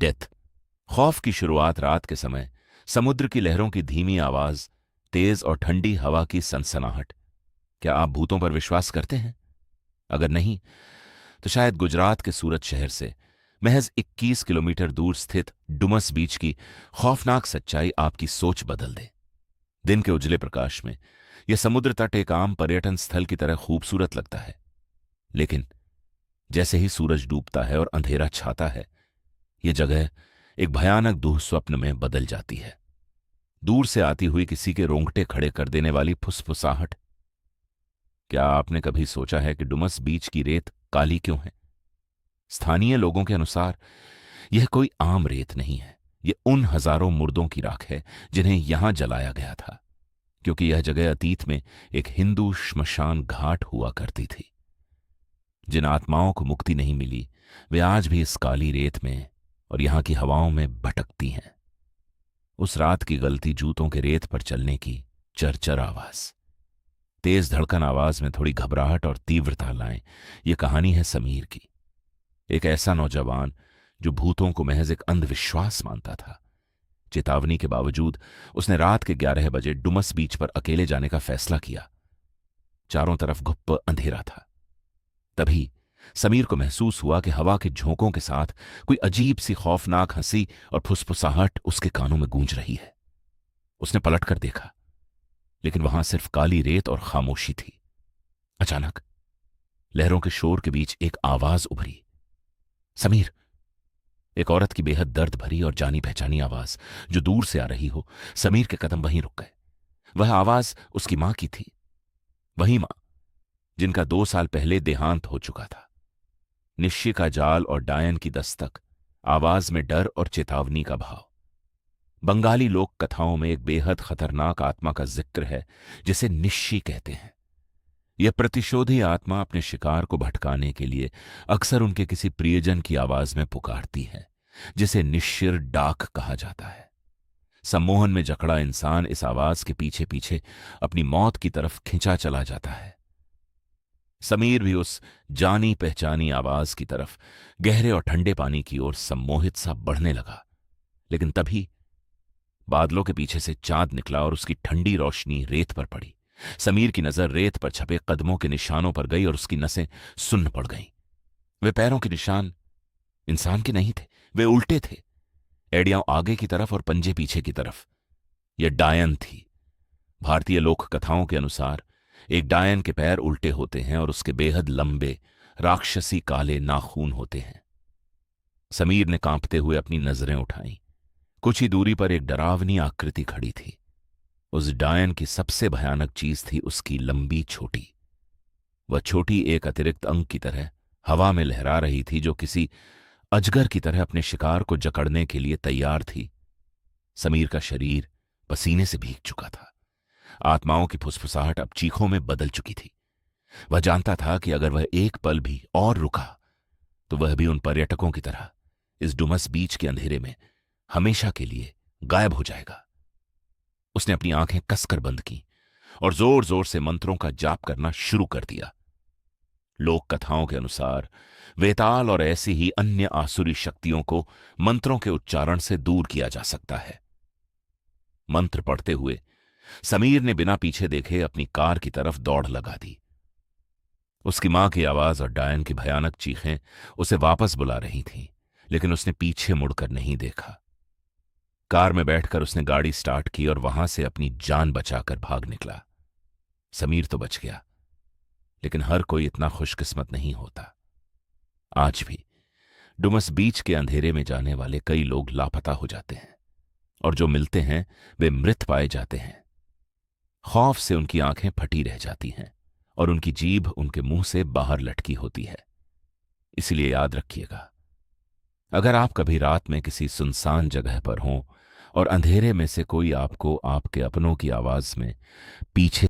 Death. खौफ की शुरुआत रात के समय, समुद्र की लहरों की धीमी आवाज, तेज और ठंडी हवा की सनसनाहट। क्या आप भूतों पर विश्वास करते हैं? अगर नहीं, तो शायद गुजरात के सूरत शहर से महज 21 किलोमीटर दूर स्थित डुमस बीच की खौफनाक सच्चाई आपकी सोच बदल दे। दिन के उजले प्रकाश में यह समुद्र तट एक आम पर्यटन स्थल की तरह खूबसूरत लगता है, लेकिन जैसे ही सूरज डूबता है और अंधेरा छाता है, यह जगह एक भयानक दुःस्वप्न में बदल जाती है। दूर से आती हुई किसी के रोंगटे खड़े कर देने वाली फुसफुसाहट। क्या आपने कभी सोचा है कि डुमस बीच की रेत काली क्यों है? स्थानीय लोगों के अनुसार यह कोई आम रेत नहीं है। यह उन हजारों मुर्दों की राख है जिन्हें यहां जलाया गया था, क्योंकि यह जगह अतीत में एक हिंदू श्मशान घाट हुआ करती थी। जिन आत्माओं को मुक्ति नहीं मिली, वे आज भी इस काली रेत में और यहां की हवाओं में भटकती हैं। उस रात की गलती जूतों के रेत पर चलने की चरचर आवाज, तेज धड़कन आवाज में थोड़ी घबराहट और तीव्रता लाएं। यह कहानी है समीर की, एक ऐसा नौजवान जो भूतों को महज एक अंधविश्वास मानता था। चेतावनी के बावजूद उसने रात के 11 बजे डुमस बीच पर अकेले जाने का फैसला किया। चारों तरफ घुप्प अंधेरा था। तभी समीर को महसूस हुआ कि हवा के झोंकों के साथ कोई अजीब सी खौफनाक हंसी और फुसफुसाहट उसके कानों में गूंज रही है। उसने पलटकर देखा, लेकिन वहां सिर्फ काली रेत और खामोशी थी। अचानक लहरों के शोर के बीच एक आवाज उभरी, समीर। एक औरत की बेहद दर्द भरी और जानी पहचानी आवाज जो दूर से आ रही हो। समीर के कदम वहीं रुक गए। वह आवाज उसकी मां की थी, वही मां जिनका 2 साल पहले देहांत हो चुका था। निश्चय का जाल और डायन की दस्तक, आवाज में डर और चेतावनी का भाव। बंगाली लोक कथाओं में एक बेहद खतरनाक आत्मा का जिक्र है जिसे निश्ची कहते हैं। यह प्रतिशोधी आत्मा अपने शिकार को भटकाने के लिए अक्सर उनके किसी प्रियजन की आवाज में पुकारती है, जिसे निश्चिर डाक कहा जाता है। सम्मोहन में जकड़ा इंसान इस आवाज के पीछे पीछे अपनी मौत की तरफ खिंचा चला जाता है। समीर भी उस जानी पहचानी आवाज की तरफ गहरे और ठंडे पानी की ओर सम्मोहित सा बढ़ने लगा। लेकिन तभी बादलों के पीछे से चांद निकला और उसकी ठंडी रोशनी रेत पर पड़ी। समीर की नजर रेत पर छपे कदमों के निशानों पर गई और उसकी नसें सुन्न पड़ गईं। वे पैरों के निशान इंसान के नहीं थे, वे उल्टे थे, एड़ियां आगे की तरफ और पंजे पीछे की तरफ। यह डायन थी। भारतीय लोक कथाओं के अनुसार एक डायन के पैर उल्टे होते हैं और उसके बेहद लंबे राक्षसी काले नाखून होते हैं। समीर ने कांपते हुए अपनी नजरें उठाईं। कुछ ही दूरी पर एक डरावनी आकृति खड़ी थी। उस डायन की सबसे भयानक चीज थी उसकी लंबी छोटी। वह छोटी एक अतिरिक्त अंग की तरह हवा में लहरा रही थी, जो किसी अजगर की तरह अपने शिकार को जकड़ने के लिए तैयार थी। समीर का शरीर पसीने से भीग चुका था। आत्माओं की फुसफुसाहट अब चीखों में बदल चुकी थी। वह जानता था कि अगर वह एक पल भी और रुका तो वह भी उन पर्यटकों की तरह इस डुमस बीच के अंधेरे में हमेशा के लिए गायब हो जाएगा। उसने अपनी आंखें कसकर बंद की और जोर जोर से मंत्रों का जाप करना शुरू कर दिया। लोक कथाओं के अनुसार वेताल और ऐसी ही अन्य आसुरी शक्तियों को मंत्रों के उच्चारण से दूर किया जा सकता है। मंत्र पढ़ते हुए समीर ने बिना पीछे देखे अपनी कार की तरफ दौड़ लगा दी। उसकी मां की आवाज और डायन की भयानक चीखें उसे वापस बुला रही थीं, लेकिन उसने पीछे मुड़कर नहीं देखा। कार में बैठकर उसने गाड़ी स्टार्ट की और वहां से अपनी जान बचाकर भाग निकला। समीर तो बच गया, लेकिन हर कोई इतना खुशकिस्मत नहीं होता। आज भी डुमस बीच के अंधेरे में जाने वाले कई लोग लापता हो जाते हैं, और जो मिलते हैं वे मृत पाए जाते हैं। खौफ से उनकी आंखें फटी रह जाती हैं और उनकी जीभ उनके मुंह से बाहर लटकी होती है। इसलिए याद रखिएगा, अगर आप कभी रात में किसी सुनसान जगह पर हों और अंधेरे में से कोई आपको आपके अपनों की आवाज में पीछे